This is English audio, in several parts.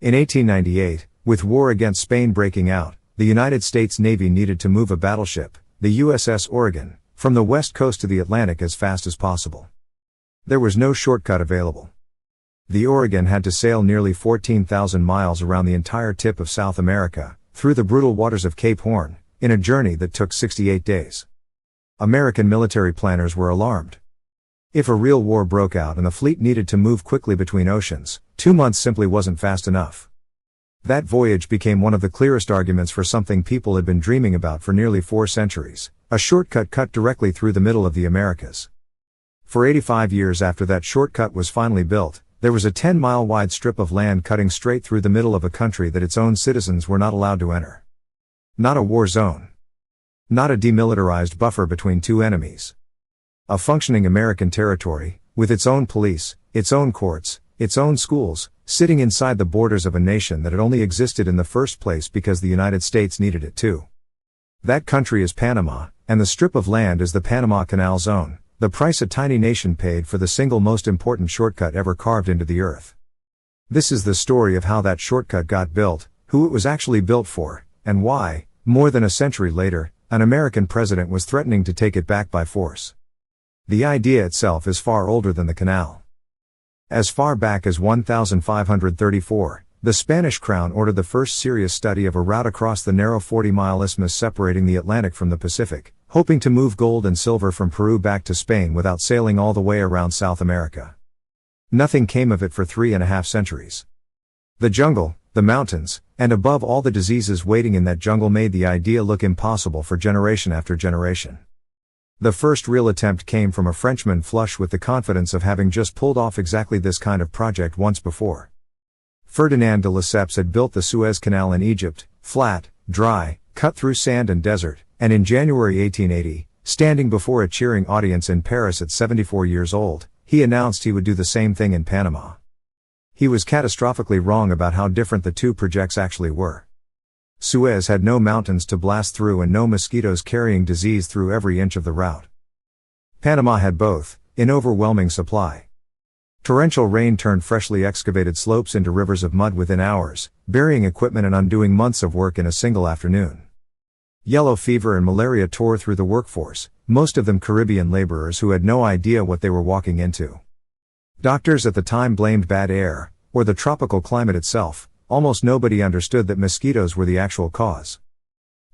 In 1898, with war against Spain breaking out, the United States Navy needed to move a battleship, the USS Oregon, from the west coast to the Atlantic as fast as possible. There was no shortcut available. The Oregon had to sail nearly 14,000 miles around the entire tip of South America, through the brutal waters of Cape Horn, in a journey that took 68 days. American military planners were alarmed. If a real war broke out and the fleet needed to move quickly between oceans, 2 months simply wasn't fast enough. That voyage became one of the clearest arguments for something people had been dreaming about for nearly 4 centuries, a shortcut cut directly through the middle of the Americas. For 85 years after that shortcut was finally built, there was a 10-mile wide strip of land cutting straight through the middle of a country that its own citizens were not allowed to enter. Not a war zone. Not a demilitarized buffer between two enemies. A functioning American territory, with its own police, its own courts, its own schools, sitting inside the borders of a nation that had only existed in the first place because the United States needed it to. That country is Panama, and the strip of land is the Panama Canal zone, the price a tiny nation paid for the single most important shortcut ever carved into the earth. This is the story of how that shortcut got built, who it was actually built for, and why, more than a century later, an American president was threatening to take it back by force. The idea itself is far older than the canal. As far back as 1534, the Spanish crown ordered the first serious study of a route across the narrow 40-mile isthmus separating the Atlantic from the Pacific, hoping to move gold and silver from Peru back to Spain without sailing all the way around South America. Nothing came of it for 3.5 centuries. The jungle, the mountains, and above all the diseases waiting in that jungle made the idea look impossible for generation after generation. The first real attempt came from a Frenchman flush with the confidence of having just pulled off exactly this kind of project once before. Ferdinand de Lesseps had built the Suez Canal in Egypt, flat, dry, cut through sand and desert, and in January 1880, standing before a cheering audience in Paris at 74 years old, he announced he would do the same thing in Panama. He was catastrophically wrong about how different the two projects actually were. Suez had no mountains to blast through and no mosquitoes carrying disease through every inch of the route. Panama had both, in overwhelming supply. Torrential rain turned freshly excavated slopes into rivers of mud within hours, burying equipment and undoing months of work in a single afternoon. Yellow fever and malaria tore through the workforce, most of them Caribbean laborers who had no idea what they were walking into. Doctors at the time blamed bad air, or the tropical climate itself. Almost nobody understood that mosquitoes were the actual cause.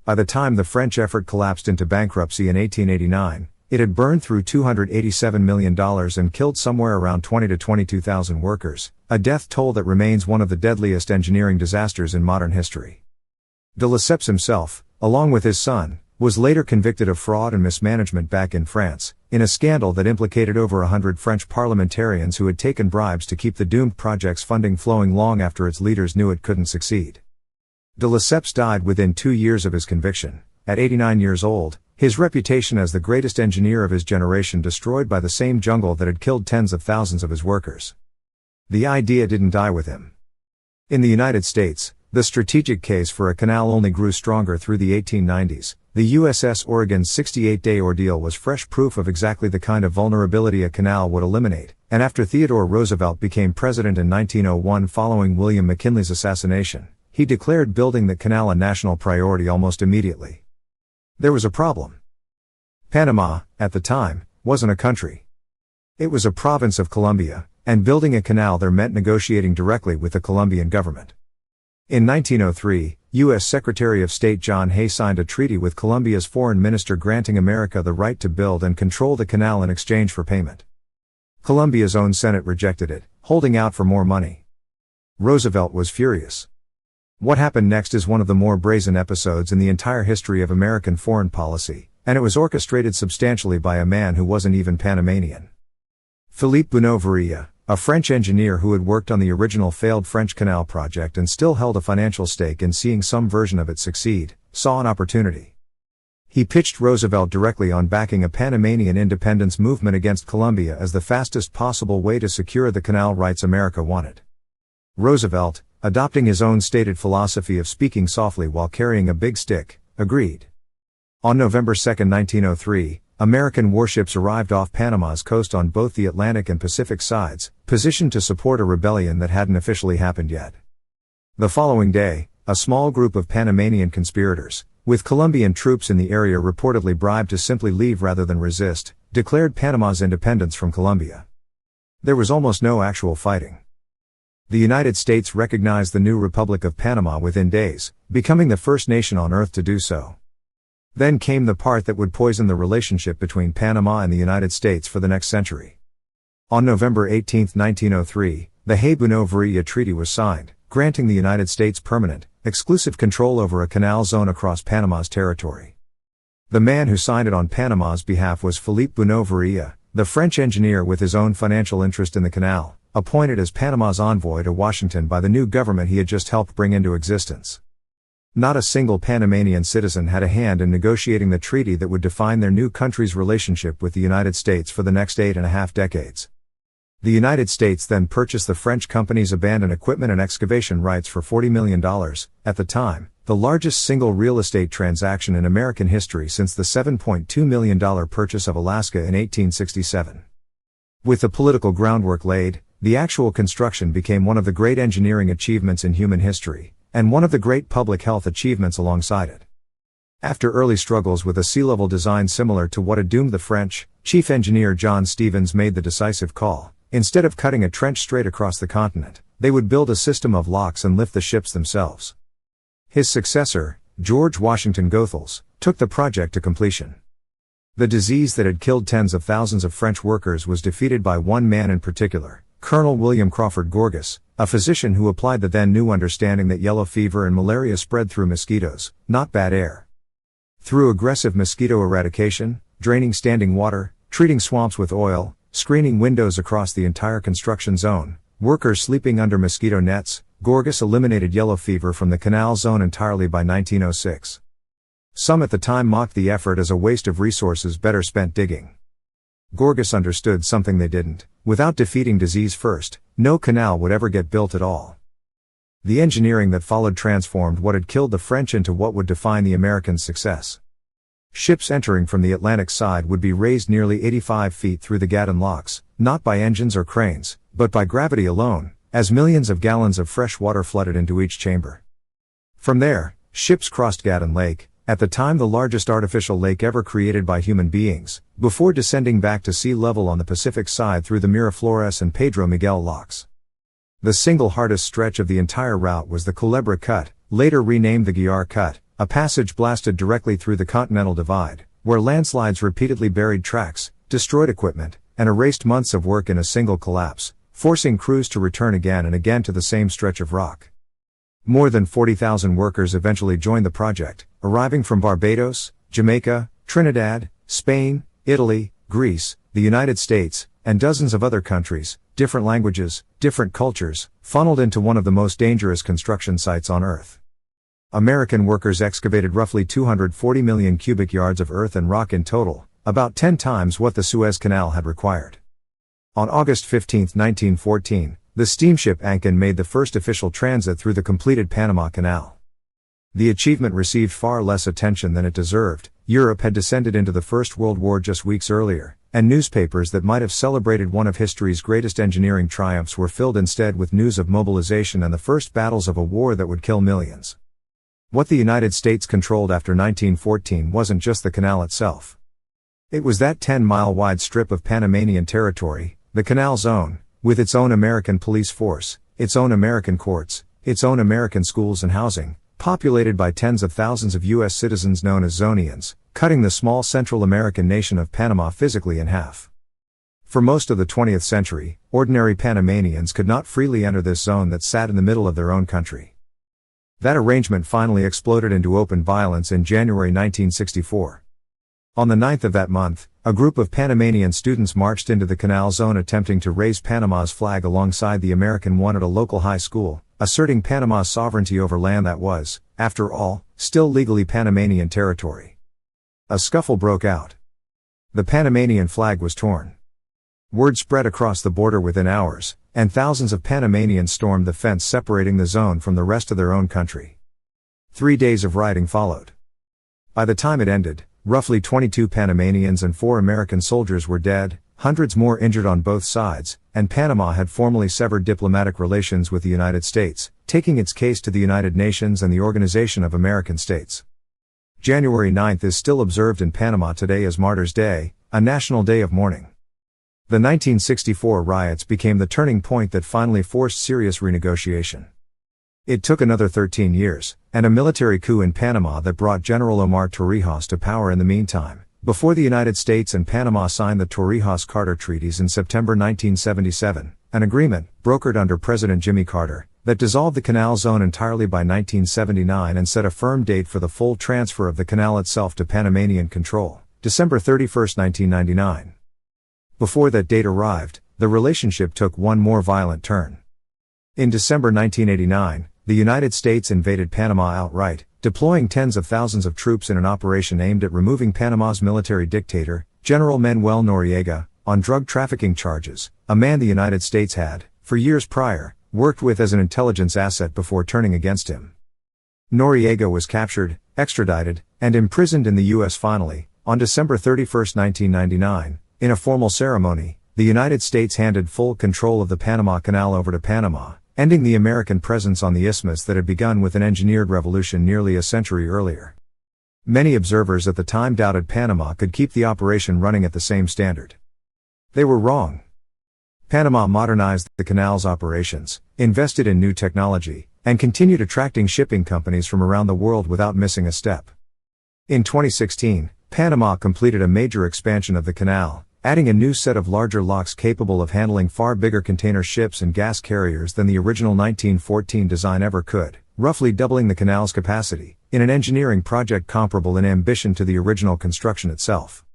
By the time the French effort collapsed into bankruptcy in 1889, it had burned through $287 million and killed somewhere around 20 to 22,000 workers, a death toll that remains one of the deadliest engineering disasters in modern history. De Lesseps himself, along with his son, was later convicted of fraud and mismanagement back in France, in a scandal that implicated over 100 French parliamentarians who had taken bribes to keep the doomed project's funding flowing long after its leaders knew it couldn't succeed. De Lesseps died within 2 years of his conviction, at 89 years old, his reputation as the greatest engineer of his generation destroyed by the same jungle that had killed tens of thousands of his workers. The idea didn't die with him. In the United States, the strategic case for a canal only grew stronger through the 1890s. The USS Oregon's 68-day ordeal was fresh proof of exactly the kind of vulnerability a canal would eliminate, and after Theodore Roosevelt became president in 1901 following William McKinley's assassination, he declared building the canal a national priority almost immediately. There was a problem. Panama, at the time, wasn't a country. It was a province of Colombia, and building a canal there meant negotiating directly with the Colombian government. In 1903, U.S. Secretary of State John Hay signed a treaty with Colombia's foreign minister granting America the right to build and control the canal in exchange for payment. Colombia's own Senate rejected it, holding out for more money. Roosevelt was furious. What happened next is one of the more brazen episodes in the entire history of American foreign policy, and it was orchestrated substantially by a man who wasn't even Panamanian. Philippe Bunau-Varilla, a French engineer who had worked on the original failed French canal project and still held a financial stake in seeing some version of it succeed, saw an opportunity. He pitched Roosevelt directly on backing a Panamanian independence movement against Colombia as the fastest possible way to secure the canal rights America wanted. Roosevelt, adopting his own stated philosophy of speaking softly while carrying a big stick, agreed. On November 2, 1903, American warships arrived off Panama's coast on both the Atlantic and Pacific sides, positioned to support a rebellion that hadn't officially happened yet. The following day, a small group of Panamanian conspirators, with Colombian troops in the area reportedly bribed to simply leave rather than resist, declared Panama's independence from Colombia. There was almost no actual fighting. The United States recognized the new Republic of Panama within days, becoming the first nation on earth to do so. Then came the part that would poison the relationship between Panama and the United States for the next century. On November 18, 1903, the Hay-Buno-Varilla Treaty was signed, granting the United States permanent, exclusive control over a canal zone across Panama's territory. The man who signed it on Panama's behalf was Philippe Buno-Varilla, the French engineer with his own financial interest in the canal, appointed as Panama's envoy to Washington by the new government he had just helped bring into existence. Not a single Panamanian citizen had a hand in negotiating the treaty that would define their new country's relationship with the United States for the next 8.5 decades. The United States then purchased the French company's abandoned equipment and excavation rights for $40 million, at the time, the largest single real estate transaction in American history since the $7.2 million purchase of Alaska in 1867. With the political groundwork laid, the actual construction became one of the great engineering achievements in human history, and one of the great public health achievements alongside it. After early struggles with a sea-level design similar to what had doomed the French, chief engineer John Stevens made the decisive call: instead of cutting a trench straight across the continent, they would build a system of locks and lift the ships themselves. His successor, George Washington Goethals, took the project to completion. The disease that had killed tens of thousands of French workers was defeated by one man in particular, Colonel William Crawford Gorgas, a physician who applied the then new understanding that yellow fever and malaria spread through mosquitoes, not bad air. Through aggressive mosquito eradication, draining standing water, treating swamps with oil, screening windows across the entire construction zone, workers sleeping under mosquito nets, Gorgas eliminated yellow fever from the canal zone entirely by 1906. Some at the time mocked the effort as a waste of resources better spent digging. Gorgas understood something they didn't: without defeating disease first, no canal would ever get built at all. The engineering that followed transformed what had killed the French into what would define the Americans' success. Ships entering from the Atlantic side would be raised nearly 85 feet through the Gaddon locks, not by engines or cranes, but by gravity alone, as millions of gallons of fresh water flooded into each chamber. From there, ships crossed Gaddon Lake, at the time the largest artificial lake ever created by human beings, before descending back to sea level on the Pacific side through the Miraflores and Pedro Miguel locks. The single hardest stretch of the entire route was the Culebra Cut, later renamed the Guiar Cut, a passage blasted directly through the Continental Divide, where landslides repeatedly buried tracks, destroyed equipment, and erased months of work in a single collapse, forcing crews to return again and again to the same stretch of rock. More than 40,000 workers eventually joined the project, arriving from Barbados, Jamaica, Trinidad, Spain, Italy, Greece, the United States, and dozens of other countries, different languages, different cultures, funneled into one of the most dangerous construction sites on Earth. American workers excavated roughly 240 million cubic yards of earth and rock in total, about 10 times what the Suez Canal had required. On August 15, 1914, the steamship Ankin made the first official transit through the completed Panama Canal. The achievement received far less attention than it deserved. Europe had descended into the First World War just weeks earlier, and newspapers that might have celebrated one of history's greatest engineering triumphs were filled instead with news of mobilization and the first battles of a war that would kill millions. What the United States controlled after 1914 wasn't just the canal itself. It was that 10-mile wide strip of Panamanian territory, the Canal Zone, with its own American police force, its own American courts, its own American schools and housing, populated by tens of thousands of U.S. citizens known as Zonians, cutting the small Central American nation of Panama physically in half. For most of the 20th century, ordinary Panamanians could not freely enter this zone that sat in the middle of their own country. That arrangement finally exploded into open violence in January 1964. On the 9th of that month, a group of Panamanian students marched into the Canal Zone attempting to raise Panama's flag alongside the American one at a local high school, asserting Panama's sovereignty over land that was, after all, still legally Panamanian territory. A scuffle broke out. The Panamanian flag was torn. Word spread across the border within hours, and thousands of Panamanians stormed the fence separating the zone from the rest of their own country. 3 days of rioting followed. By the time it ended, roughly 22 Panamanians and 4 American soldiers were dead, hundreds more injured on both sides, and Panama had formally severed diplomatic relations with the United States, taking its case to the United Nations and the Organization of American States. January 9th is still observed in Panama today as Martyrs' Day, a national day of mourning. The 1964 riots became the turning point that finally forced serious renegotiation. It took another 13 years, and a military coup in Panama that brought General Omar Torrijos to power in the meantime, before the United States and Panama signed the Torrijos-Carter Treaties in September 1977, an agreement, brokered under President Jimmy Carter, that dissolved the canal zone entirely by 1979 and set a firm date for the full transfer of the canal itself to Panamanian control, December 31, 1999. Before that date arrived, the relationship took one more violent turn. In December 1989, the United States invaded Panama outright, deploying tens of thousands of troops in an operation aimed at removing Panama's military dictator, General Manuel Noriega, on drug trafficking charges, a man the United States had, for years prior, worked with as an intelligence asset before turning against him. Noriega was captured, extradited, and imprisoned in the U.S. Finally, on December 31, 1999, in a formal ceremony, the United States handed full control of the Panama Canal over to Panama, ending the American presence on the isthmus that had begun with an engineered revolution nearly a century earlier. Many observers at the time doubted Panama could keep the operation running at the same standard. They were wrong. Panama modernized the canal's operations, invested in new technology, and continued attracting shipping companies from around the world without missing a step. In 2016, Panama completed a major expansion of the canal, adding a new set of larger locks capable of handling far bigger container ships and gas carriers than the original 1914 design ever could, roughly doubling the canal's capacity, in an engineering project comparable in ambition to the original construction itself.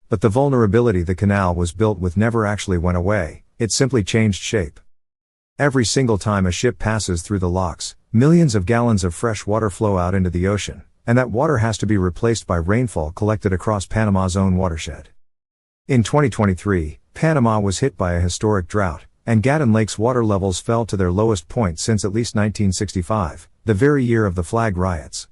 But the vulnerability the canal was built with never actually went away, it simply changed shape. Every single time a ship passes through the locks, millions of gallons of fresh water flow out into the ocean, and that water has to be replaced by rainfall collected across Panama's own watershed. In 2023, Panama was hit by a historic drought, and Gatun Lake's water levels fell to their lowest point since at least 1965, the very year of the flag riots.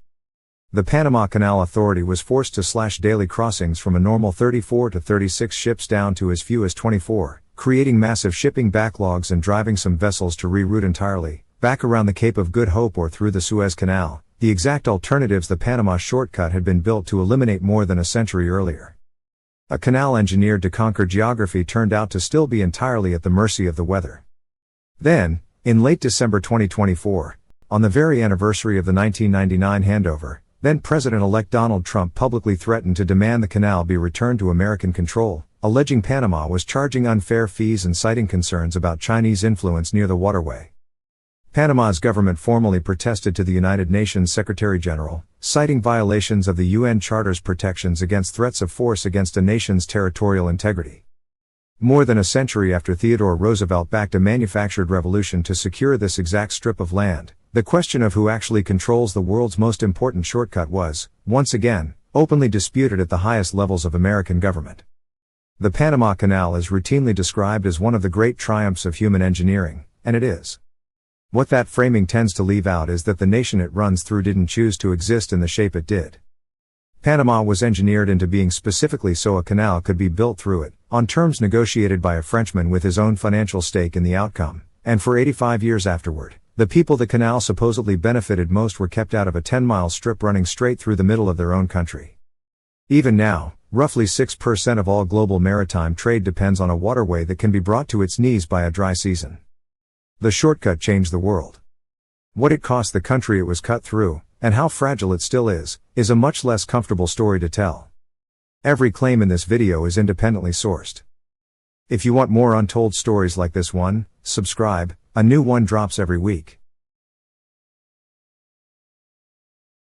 The Panama Canal Authority was forced to slash daily crossings from a normal 34 to 36 ships down to as few as 24, creating massive shipping backlogs and driving some vessels to reroute entirely, back around the Cape of Good Hope or through the Suez Canal, the exact alternatives the Panama shortcut had been built to eliminate more than a century earlier. A canal engineered to conquer geography turned out to still be entirely at the mercy of the weather. Then, in late December 2024, on the very anniversary of the 1999 handover, then President-elect Donald Trump publicly threatened to demand the canal be returned to American control, alleging Panama was charging unfair fees and citing concerns about Chinese influence near the waterway. Panama's government formally protested to the United Nations Secretary-General, citing violations of the UN Charter's protections against threats of force against a nation's territorial integrity. More than a century after Theodore Roosevelt backed a manufactured revolution to secure this exact strip of land, the question of who actually controls the world's most important shortcut was, once again, openly disputed at the highest levels of American government. The Panama Canal is routinely described as one of the great triumphs of human engineering, and it is. What that framing tends to leave out is that the nation it runs through didn't choose to exist in the shape it did. Panama was engineered into being specifically so a canal could be built through it, on terms negotiated by a Frenchman with his own financial stake in the outcome, and for 85 years afterward, the people the canal supposedly benefited most were kept out of a 10-mile strip running straight through the middle of their own country. Even now, roughly 6% of all global maritime trade depends on a waterway that can be brought to its knees by a dry season. The shortcut changed the world. What it cost the country it was cut through, and how fragile it still is a much less comfortable story to tell. Every claim in this video is independently sourced. If you want more untold stories like this one, subscribe, a new one drops every week.